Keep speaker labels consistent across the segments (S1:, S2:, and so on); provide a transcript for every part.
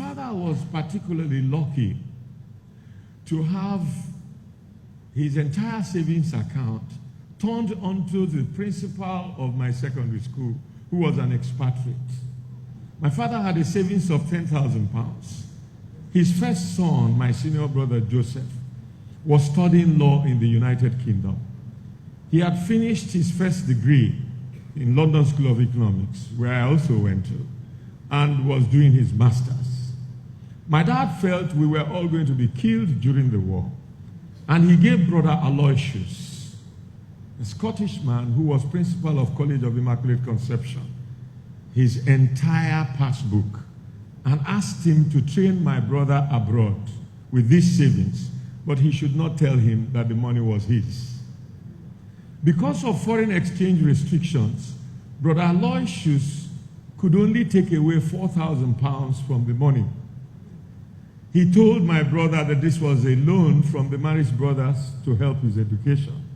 S1: father was particularly lucky to have his entire savings account turned onto the principal of my secondary school, who was an expatriate. My father had a savings of 10,000 pounds. His first son, my senior brother Joseph, was studying law in the United Kingdom. He had finished his first degree in London School of Economics, where I also went to, and was doing his master's. My dad felt we were all going to be killed during the war, and he gave brother Aloysius, a Scottish man who was principal of College of Immaculate Conception, his entire passbook, and asked him to train my brother abroad with these savings, but he should not tell him that the money was his. Because of foreign exchange restrictions, brother Aloysius could only take away 4,000 pounds from the money. He told my brother that this was a loan from the Marist brothers to help his education.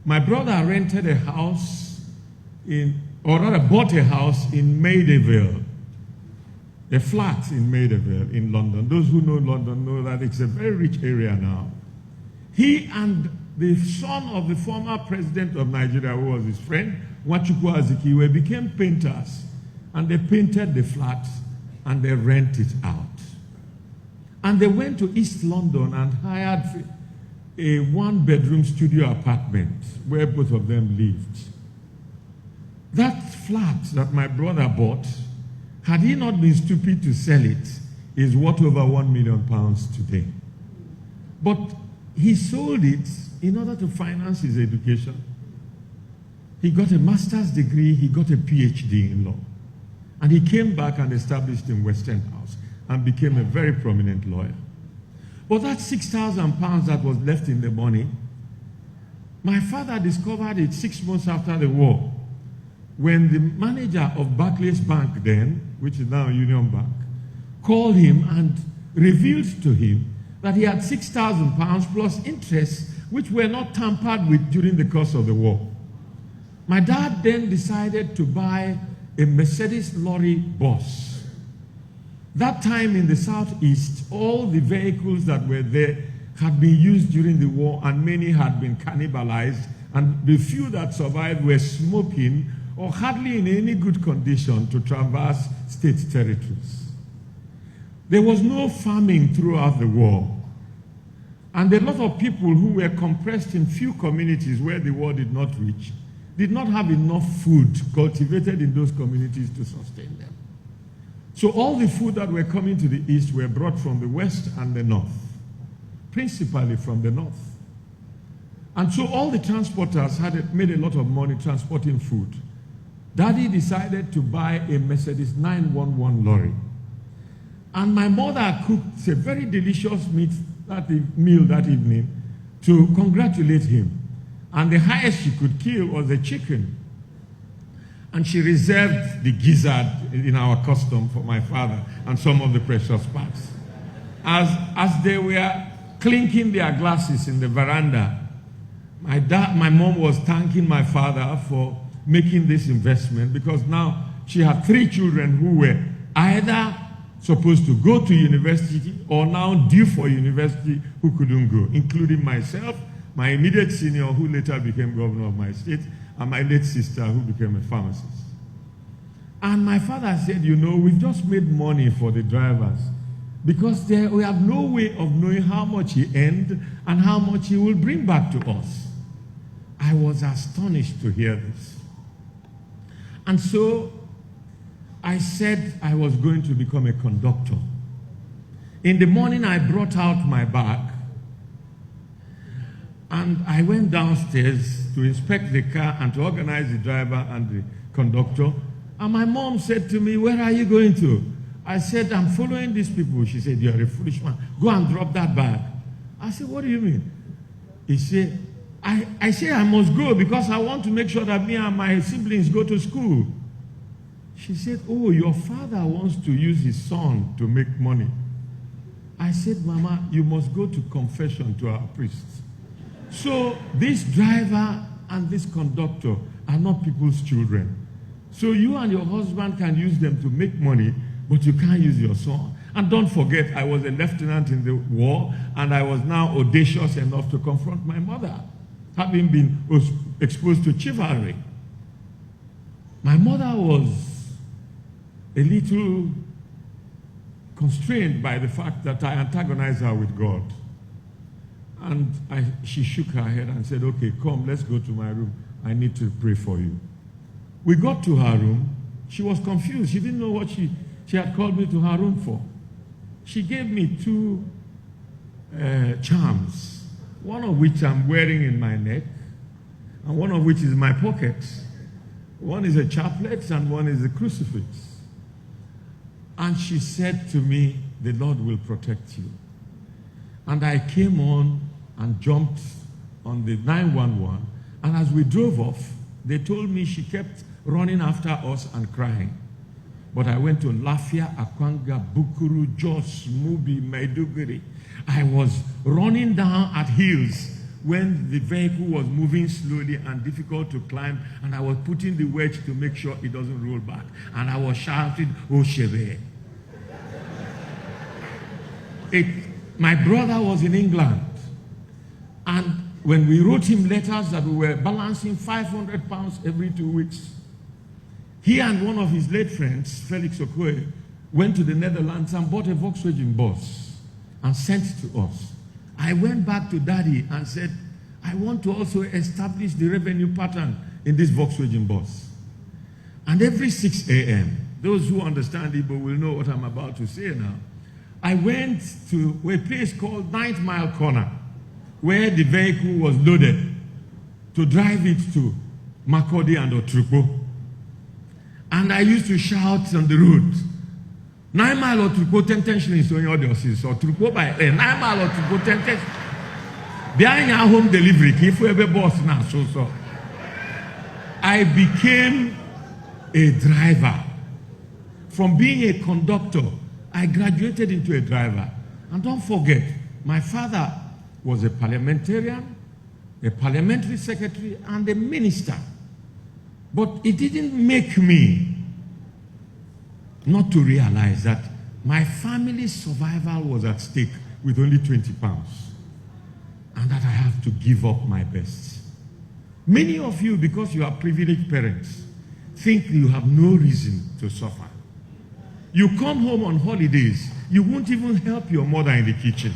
S1: My brother rented a house bought a house in Maida Vale, a flat in Maida Vale in London. Those who know London know that it's a very rich area now. He and the son of the former president of Nigeria, who was his friend, Nwachukwu Azikiwe, became painters, and they painted the flat and they rented it out. And they went to East London and hired a one-bedroom studio apartment where both of them lived. That flat that my brother bought, had he not been stupid to sell it, is worth over £1 million today. But he sold it in order to finance his education. He got a master's degree, he got a PhD in law. And he came back and established in Western House and became a very prominent lawyer. But that £6,000 that was left in the money, my father discovered it 6 months after the war, when the manager of Barclays Bank then, which is now Union Bank, called him and revealed to him that he had £6,000 plus interest, which were not tampered with during the course of the war. My dad then decided to buy a Mercedes lorry bus. That time in the southeast, all the vehicles that were there had been used during the war, and many had been cannibalized, and the few that survived were smoking or hardly in any good condition to traverse state territories. There was no farming throughout the war, and a lot of people who were compressed in few communities where the war did not reach did not have enough food cultivated in those communities to sustain them. So all the food that were coming to the east were brought from the west and the north, principally from the north. And so all the transporters had made a lot of money transporting food. Daddy decided to buy a Mercedes 911 lorry. And my mother cooked a very delicious meal that evening to congratulate him. And the highest she could kill was a chicken. And she reserved the gizzard in our custom for my father and some of the precious parts. As they were clinking their glasses in the veranda, my mom was thanking my father for making this investment, because now she had 3 children who were either supposed to go to university or now due for university who couldn't go, including myself, my immediate senior who later became governor of my state, and my late sister who became a pharmacist. And my father said, you know, we've just made money for the drivers because we have no way of knowing how much he earned and how much he will bring back to us. I was astonished to hear this. And so I said I was going to become a conductor. In the morning, I brought out my bag and I went downstairs to inspect the car and to organize the driver and the conductor. And my mom said to me, where are you going to? I said, I'm following these people. She said, you're a foolish man. Go and drop that bag. I said, what do you mean? He said, I say I must go because I want to make sure that me and my siblings go to school. She said, oh, your father wants to use his son to make money. I said, Mama, you must go to confession to our priests. So this driver and this conductor are not people's children. So you and your husband can use them to make money, but you can't use your son. And don't forget, I was a lieutenant in the war, and I was now audacious enough to confront my mother, having been exposed to chivalry. My mother was a little constrained by the fact that I antagonized her with God. And she shook her head and said, okay, come, let's go to my room. I need to pray for you. We got to her room. She was confused. She didn't know what she had called me to her room for. She gave me two charms, one of which I'm wearing in my neck, and one of which is in my pocket. One is a chaplet and one is a crucifix. And she said to me, the Lord will protect you. And I came on and jumped on the 911. And as we drove off, they told me she kept running after us and crying. But I went to Lafia, Akwanga, Bukuru, Jos, Mubi, Maiduguri. I was running down at hills when the vehicle was moving slowly and difficult to climb, and I was putting the wedge to make sure it doesn't roll back. And I was shouting, "Oh, Sheve." My brother was in England, and when we wrote him letters that we were balancing 500 pounds every 2 weeks, he and one of his late friends, Felix Okoye, went to the Netherlands and bought a Volkswagen bus and sent it to us. I went back to Daddy and said, I want to also establish the revenue pattern in this Volkswagen bus. And every 6 a.m., those who understand Igbo will know what I'm about to say now, I went to a place called 9th Mile Corner, where the vehicle was loaded, to drive it to Makurdi and Otrukpo. And I used to shout on the road, 9 Mile Otrukpo, 10 shillings on your doses, or Otrukpo by 9 Mile Otrukpo, 10. Behind your home delivery, if we ever boss now, so. I became a driver. From being a conductor, I graduated into a driver. And don't forget, my father was a parliamentarian, a parliamentary secretary, and a minister. But it didn't make me not to realize that my family's survival was at stake with only 20 pounds. And that I have to give up my best. Many of you, because you are privileged parents, think you have no reason to suffer. You come home on holidays, you won't even help your mother in the kitchen.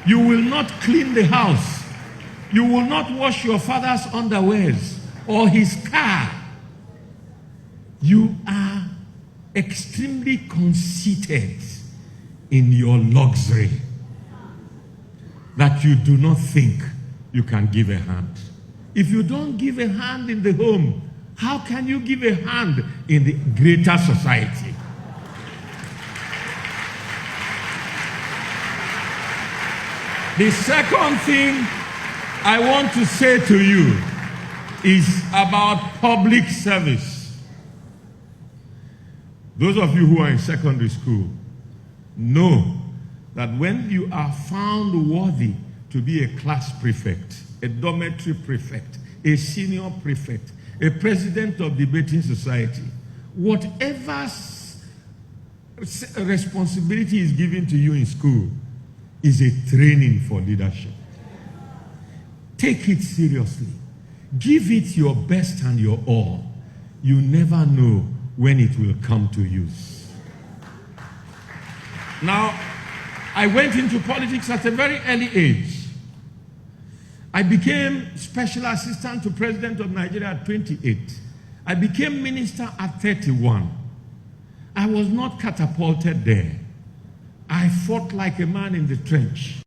S1: You will not clean the house. You will not wash your father's underwears or his car. You are extremely conceited in your luxury that you do not think you can give a hand. If you don't give a hand in the home, how can you give a hand in the greater society? The second thing I want to say to you is about public service. Those of you who are in secondary school know that when you are found worthy to be a class prefect, a dormitory prefect, a senior prefect, a president of debating society, whatever responsibility is given to you in school is a training for leadership. Take it seriously. Give it your best and your all. You never know when it will come to use. Now, I went into politics at a very early age. I became special assistant to President of Nigeria at 28. I became minister at 31. I was not catapulted there. I fought like a man in the trench.